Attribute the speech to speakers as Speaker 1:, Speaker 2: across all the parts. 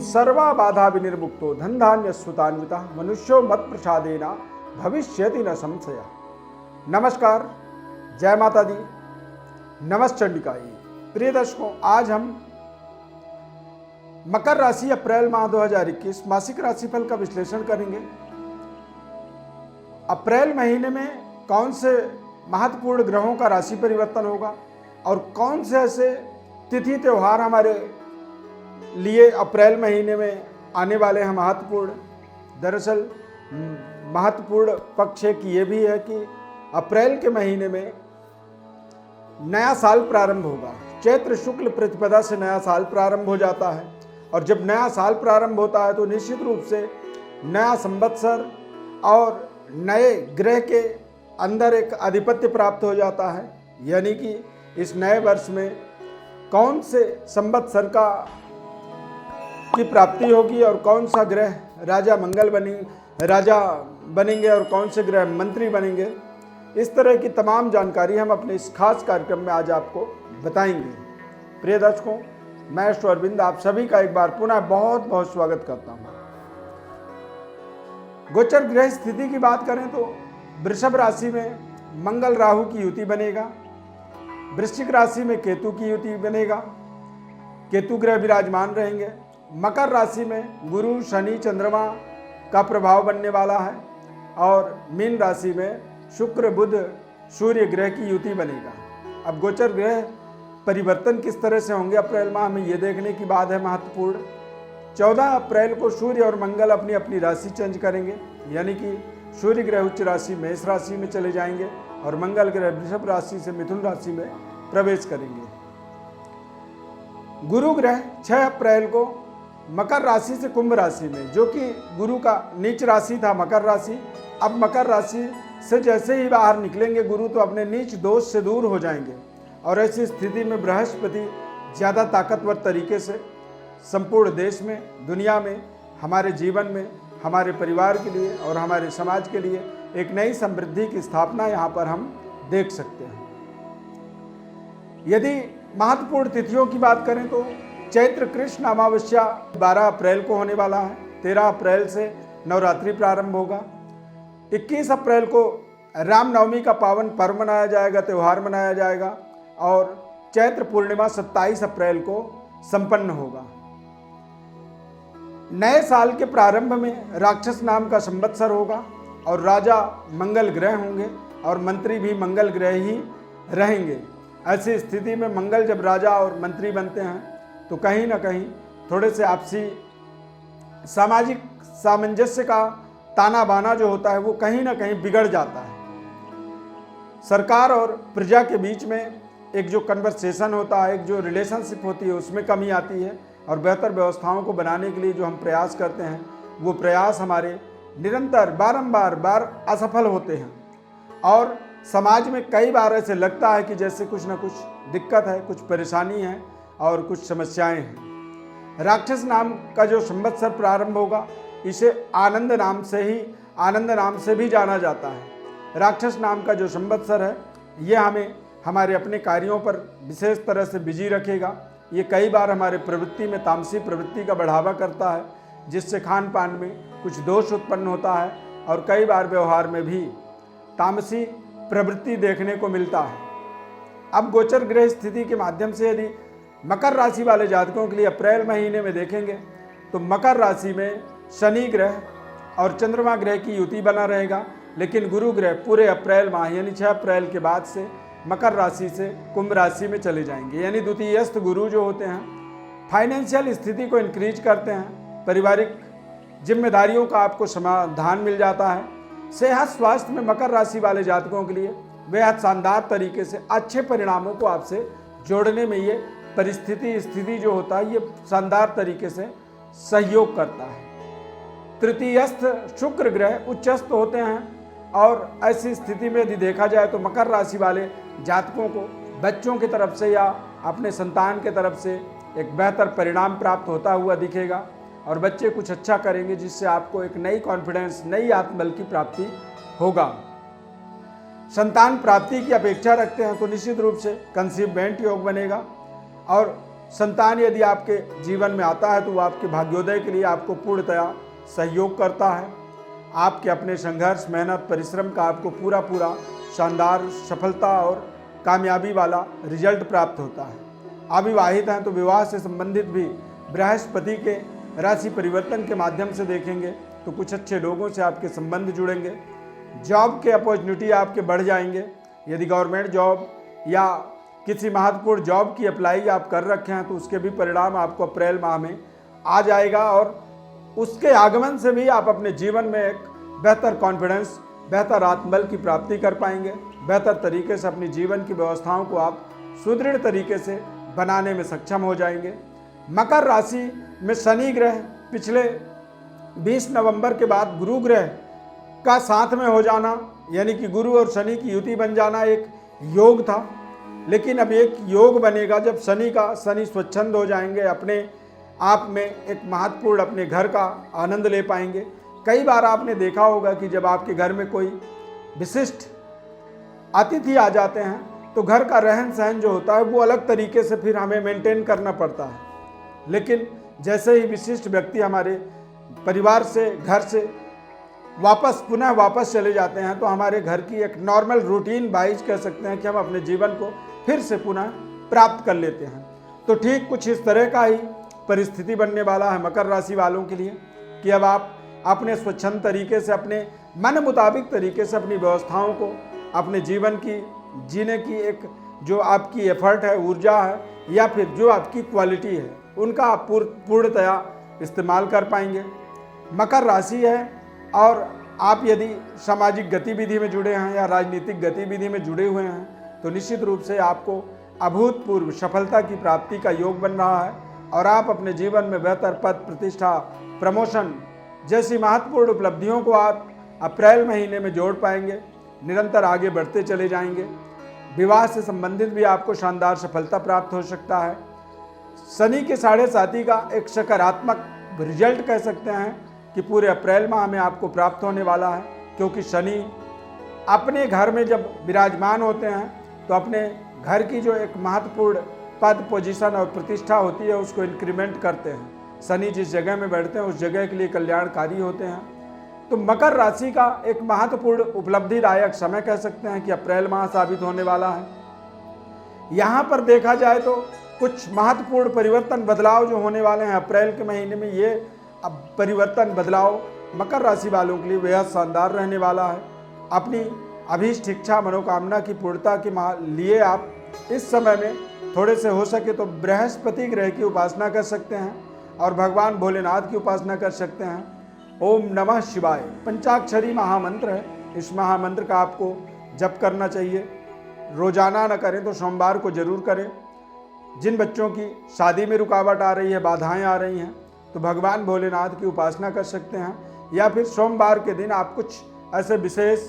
Speaker 1: सर्वा बाधा विनिर्मुक्तो धन धान्य सुतान्विता मनुष्यो मत प्रसादेना भविष्यति न संशय। नमस्कार, जय माता दी, नमश्चंडिकाई। प्रिय दर्शकों, आज हम मकर राशि अप्रैल माह 2021 मासिक राशिफल का विश्लेषण करेंगे। अप्रैल महीने में कौन से महत्वपूर्ण ग्रहों का राशि परिवर्तन होगा और कौन से ऐसे तिथि त्योहार हमारे लिए अप्रैल महीने में आने वाले हैं महत्वपूर्ण। दरअसल महत्वपूर्ण पक्ष एक ये भी है कि अप्रैल के महीने में नया साल प्रारंभ होगा। चैत्र शुक्ल प्रतिपदा से नया साल प्रारंभ हो जाता है और जब नया साल प्रारंभ होता है तो निश्चित रूप से नया संवत्सर और नए ग्रह के अंदर एक आधिपत्य प्राप्त हो जाता है। यानी कि इस नए वर्ष में कौन से संवत्सर की प्राप्ति होगी और कौन सा ग्रह राजा बनेंगे और कौन से ग्रह मंत्री बनेंगे, इस तरह की तमाम जानकारी हम अपने इस खास कार्यक्रम में आज आपको बताएंगे। प्रिय दर्शकों, मैं अश्विन अरविंद आप सभी का एक बार पुनः बहुत बहुत स्वागत करता हूँ। गोचर ग्रह स्थिति की बात करें तो वृषभ राशि में मंगल राहु की युति बनेगा, वृश्चिक राशि में केतु की युति बनेगा, केतु ग्रह विराजमान रहेंगे। मकर राशि में गुरु शनि चंद्रमा का प्रभाव बनने वाला है और मीन राशि में शुक्र बुध सूर्य ग्रह की युति बनेगा। अब गोचर ग्रह परिवर्तन किस तरह से होंगे अप्रैल माह में, ये देखने की बात है महत्वपूर्ण। 14 अप्रैल को सूर्य और मंगल अपनी अपनी राशि चेंज करेंगे, यानी कि सूर्य ग्रह उच्च राशि मेष राशि में चले जाएंगे और मंगल ग्रह वृषभ राशि से मिथुन राशि में प्रवेश करेंगे। गुरु ग्रह 6 अप्रैल को मकर राशि से कुंभ राशि में, जो कि गुरु का नीच राशि था मकर राशि, अब मकर राशि से जैसे ही बाहर निकलेंगे गुरु तो अपने नीच दोष से दूर हो जाएंगे और ऐसी स्थिति में बृहस्पति ज़्यादा ताकतवर तरीके से संपूर्ण देश में, दुनिया में, हमारे जीवन में, हमारे परिवार के लिए और हमारे समाज के लिए एक नई समृद्धि की स्थापना यहाँ पर हम देख सकते हैं। यदि महत्वपूर्ण तिथियों की बात करें तो चैत्र कृष्ण अमावस्या 12 अप्रैल को होने वाला है। 13 अप्रैल से नवरात्रि प्रारंभ होगा। 21 अप्रैल को रामनवमी का पावन पर्व मनाया जाएगा, त्यौहार मनाया जाएगा और चैत्र पूर्णिमा 27 अप्रैल को संपन्न होगा। नए साल के प्रारंभ में राक्षस नाम का संवत्सर होगा और राजा मंगल ग्रह होंगे और मंत्री भी मंगल ग्रह ही रहेंगे। ऐसी स्थिति में मंगल जब राजा और मंत्री बनते हैं तो कहीं ना कहीं थोड़े से आपसी सामाजिक सामंजस्य का ताना बाना जो होता है वो कहीं ना कहीं बिगड़ जाता है। सरकार और प्रजा के बीच में एक जो कन्वर्सेशन होता है, एक जो रिलेशनशिप होती है, उसमें कमी आती है और बेहतर व्यवस्थाओं को बनाने के लिए जो हम प्रयास करते हैं वो प्रयास हमारे निरंतर बार असफल होते हैं और समाज में कई बार ऐसे लगता है कि जैसे कुछ ना कुछ दिक्कत है, कुछ परेशानी है और कुछ समस्याएं हैं। राक्षस नाम का जो संवत्सर प्रारंभ होगा इसे आनंद नाम से भी जाना जाता है। राक्षस नाम का जो संवत्सर है ये हमें हमारे अपने कार्यों पर विशेष तरह से बिजी रखेगा। ये कई बार हमारे प्रवृत्ति में तामसी प्रवृत्ति का बढ़ावा करता है, जिससे खान पान में कुछ दोष उत्पन्न होता है और कई बार व्यवहार में भी तामसी प्रवृत्ति देखने को मिलता है। अब गोचर ग्रह स्थिति के माध्यम से यदि मकर राशि वाले जातकों के लिए अप्रैल महीने में देखेंगे तो मकर राशि में शनि ग्रह और चंद्रमा ग्रह की युति बना रहेगा, लेकिन गुरु ग्रह पूरे अप्रैल माह यानी 6 अप्रैल के बाद से मकर राशि से कुंभ राशि में चले जाएंगे। यानी द्वितीयस्थ गुरु जो होते हैं फाइनेंशियल स्थिति को इंक्रीज करते हैं, पारिवारिक जिम्मेदारियों का आपको समाधान मिल जाता है। सेहत स्वास्थ्य में मकर राशि वाले जातकों के लिए बेहद शानदार तरीके से अच्छे परिणामों को आपसे जोड़ने में ये स्थिति जो होता है ये शानदार तरीके से सहयोग करता है। तृतीयस्थ शुक्र ग्रह उच्चस्थ होते हैं और ऐसी स्थिति में यदि देखा जाए तो मकर राशि वाले जातकों को बच्चों की तरफ से या अपने संतान के तरफ से एक बेहतर परिणाम प्राप्त होता हुआ दिखेगा और बच्चे कुछ अच्छा करेंगे, जिससे आपको एक नई कॉन्फिडेंस, नई आत्मबल की प्राप्ति होगा। संतान प्राप्ति की अपेक्षा रखते हैं तो निश्चित रूप से कंसीवमेंट योग बनेगा और संतान यदि आपके जीवन में आता है तो वो आपके भाग्योदय के लिए आपको पूर्णतया सहयोग करता है। आपके अपने संघर्ष, मेहनत, परिश्रम का आपको पूरा शानदार सफलता और कामयाबी वाला रिजल्ट प्राप्त होता है। अविवाहित हैं तो विवाह से संबंधित भी बृहस्पति के राशि परिवर्तन के माध्यम से देखेंगे तो कुछ अच्छे लोगों से आपके संबंध जुड़ेंगे। जॉब के अपॉर्चुनिटी आपके बढ़ जाएंगे। यदि गवर्नमेंट जॉब या किसी महत्वपूर्ण जॉब की अप्लाई आप कर रखे हैं तो उसके भी परिणाम आपको अप्रैल माह में आ जाएगा और उसके आगमन से भी आप अपने जीवन में एक बेहतर कॉन्फिडेंस, बेहतर आत्मबल की प्राप्ति कर पाएंगे। बेहतर तरीके से अपनी जीवन की व्यवस्थाओं को आप सुदृढ़ तरीके से बनाने में सक्षम हो जाएंगे। मकर राशि में शनि ग्रह पिछले 20 नवंबर के बाद गुरु ग्रह का साथ में हो जाना, यानी कि गुरु और शनि की युति बन जाना एक योग था, लेकिन अब एक योग बनेगा जब शनि स्वच्छंद हो जाएंगे, अपने आप में एक महत्वपूर्ण अपने घर का आनंद ले पाएंगे। कई बार आपने देखा होगा कि जब आपके घर में कोई विशिष्ट अतिथि आ जाते हैं तो घर का रहन सहन जो होता है वो अलग तरीके से फिर हमें मेंटेन करना पड़ता है, लेकिन जैसे ही विशिष्ट व्यक्ति हमारे परिवार से, घर से पुनः वापस चले जाते हैं तो हमारे घर की एक नॉर्मल रूटीन वाइज कह सकते हैं कि हम अपने जीवन को फिर से पुनः प्राप्त कर लेते हैं। तो ठीक कुछ इस तरह का ही परिस्थिति बनने वाला है मकर राशि वालों के लिए कि अब आप अपने स्वच्छंद तरीके से, अपने मन मुताबिक तरीके से अपनी व्यवस्थाओं को, अपने जीवन की जीने की एक जो आपकी एफर्ट है, ऊर्जा है या फिर जो आपकी क्वालिटी है, उनका आप पूर्णतया इस्तेमाल कर पाएंगे। मकर राशि है और आप यदि सामाजिक गतिविधि में जुड़े हैं या राजनीतिक गतिविधि में जुड़े हुए हैं तो निश्चित रूप से आपको अभूतपूर्व सफलता की प्राप्ति का योग बन रहा है और आप अपने जीवन में बेहतर पद, प्रतिष्ठा, प्रमोशन जैसी महत्वपूर्ण उपलब्धियों को आप अप्रैल महीने में जोड़ पाएंगे। निरंतर आगे बढ़ते चले जाएंगे। विवाह से संबंधित भी आपको शानदार सफलता प्राप्त हो सकता है। शनि के 7.5 का एक सकारात्मक रिजल्ट कह सकते हैं कि पूरे अप्रैल माह में आपको प्राप्त होने वाला है, क्योंकि शनि अपने घर में जब विराजमान होते हैं तो अपने घर की जो एक महत्वपूर्ण पद, पोजीशन और प्रतिष्ठा होती है उसको इंक्रीमेंट करते हैं। शनि जिस जगह में बैठते हैं उस जगह के लिए कल्याणकारी होते हैं। तो मकर राशि का एक महत्वपूर्ण उपलब्धिदायक समय कह सकते हैं कि अप्रैल माह साबित होने वाला है। यहाँ पर देखा जाए तो कुछ महत्वपूर्ण परिवर्तन, बदलाव जो होने वाले हैं अप्रैल के महीने में, ये अब परिवर्तन, बदलाव मकर राशि वालों के लिए बेहद शानदार रहने वाला है। अपनी अभीष्ट इच्छा, मनोकामना की पूर्णता के लिए आप इस समय में थोड़े से हो सके तो बृहस्पति ग्रह की उपासना कर सकते हैं और भगवान भोलेनाथ की उपासना कर सकते हैं। ओम नमः शिवाय पंचाक्षरी महामंत्र है। इस महामंत्र का आपको जप करना चाहिए। रोजाना न करें तो सोमवार को जरूर करें। जिन बच्चों की शादी में रुकावट आ रही है, बाधाएं आ रही हैं, तो भगवान भोलेनाथ की उपासना कर सकते हैं। या फिर सोमवार के दिन आप कुछ ऐसे विशेष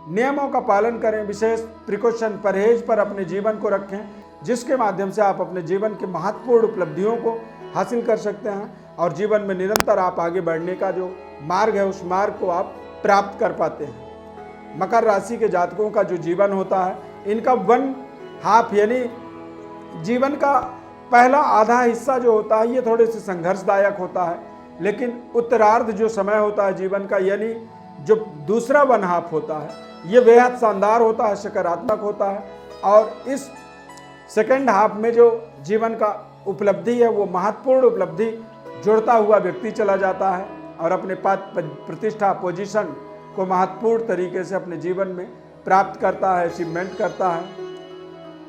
Speaker 1: नियमों का पालन करें, विशेष प्रिकॉशन, परहेज पर अपने जीवन को रखें, जिसके माध्यम से आप अपने जीवन के महत्वपूर्ण उपलब्धियों को हासिल कर सकते हैं और जीवन में निरंतर आप आगे बढ़ने का जो मार्ग है उस मार्ग को आप प्राप्त कर पाते हैं। मकर राशि के जातकों का जो जीवन होता है, इनका 1/2 यानी जीवन का पहला आधा हिस्सा जो होता है ये थोड़े से संघर्षदायक होता है, लेकिन उत्तरार्ध जो समय होता है जीवन का, यानी जो दूसरा 1/2 होता है, ये बेहद शानदार होता है, सकारात्मक होता है। और इस सेकेंड हाफ में जो जीवन का उपलब्धि है वो महत्वपूर्ण उपलब्धि जुड़ता हुआ व्यक्ति चला जाता है और अपने पद, प्रतिष्ठा, पोजीशन को महत्वपूर्ण तरीके से अपने जीवन में प्राप्त करता है, अचीवमेंट करता है।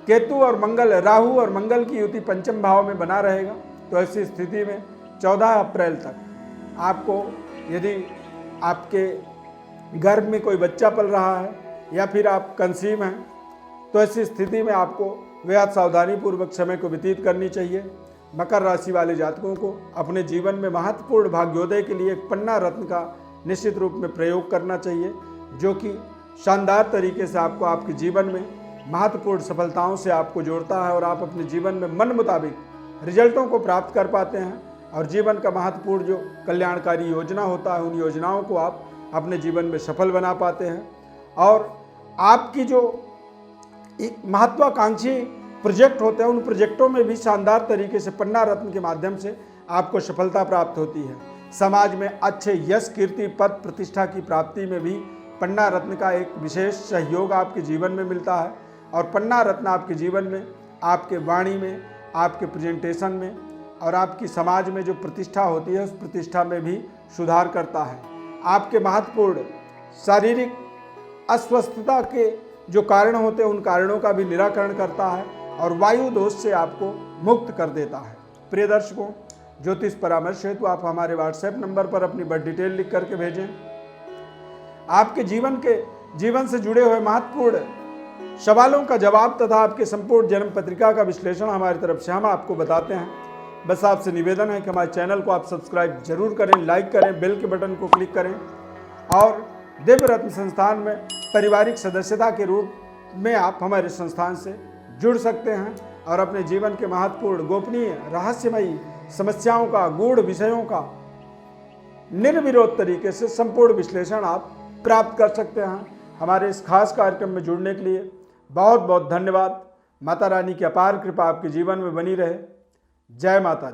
Speaker 1: केतु और मंगल, राहु और मंगल की युति पंचम भाव में बना रहेगा। तो ऐसी स्थिति में 14 अप्रैल तक आपको, यदि आपके गर्भ में कोई बच्चा पल रहा है या फिर आप कंसीव हैं, तो ऐसी स्थिति में आपको बेहद सावधानी पूर्वक समय को व्यतीत करनी चाहिए। मकर राशि वाले जातकों को अपने जीवन में महत्वपूर्ण भाग्योदय के लिए एक पन्ना रत्न का निश्चित रूप में प्रयोग करना चाहिए, जो कि शानदार तरीके से आपको आपके जीवन में महत्वपूर्ण सफलताओं से आपको जोड़ता है और आप अपने जीवन में मन मुताबिक रिजल्टों को प्राप्त कर पाते हैं और जीवन का महत्वपूर्ण जो कल्याणकारी योजना होता है उन योजनाओं को आप अपने जीवन में सफल बना पाते हैं। और आपकी जो महत्वाकांक्षी प्रोजेक्ट होते हैं, उन प्रोजेक्टों में भी शानदार तरीके से पन्ना रत्न के माध्यम से आपको सफलता प्राप्त होती है। समाज में अच्छे यश, कीर्ति, पद, प्रतिष्ठा की प्राप्ति में भी पन्ना रत्न का एक विशेष सहयोग आपके जीवन में मिलता है। और पन्ना रत्न आपके जीवन में, आपके वाणी में, आपके प्रेजेंटेशन में और आपकी समाज में जो प्रतिष्ठा होती है उस प्रतिष्ठा में भी सुधार करता है। आपके महत्वपूर्ण शारीरिक अस्वस्थता के जो कारण होते हैं उन कारणों का भी निराकरण करता है और वायु दोष से आपको मुक्त कर देता है। प्रिय दर्शकों, ज्योतिष परामर्श हेतु आप हमारे व्हाट्सएप नंबर पर अपनी बर्थ डिटेल लिख करके भेजें। आपके जीवन से जुड़े हुए महत्वपूर्ण सवालों का जवाब तथा आपके संपूर्ण जन्म पत्रिका का विश्लेषण हमारी तरफ से हम आपको बताते हैं। बस आपसे निवेदन है कि हमारे चैनल को आप सब्सक्राइब जरूर करें, लाइक करें, बेल के बटन को क्लिक करें और दिव्य रत्न संस्थान में पारिवारिक सदस्यता के रूप में आप हमारे संस्थान से जुड़ सकते हैं और अपने जीवन के महत्वपूर्ण, गोपनीय, रहस्यमयी समस्याओं का, गूढ़ विषयों का निर्विरोध तरीके से संपूर्ण विश्लेषण आप प्राप्त कर सकते हैं। हमारे इस खास कार्यक्रम में जुड़ने के लिए बहुत बहुत धन्यवाद। माता रानी की अपार कृपा आपके जीवन में बनी रहे। जय माता दी।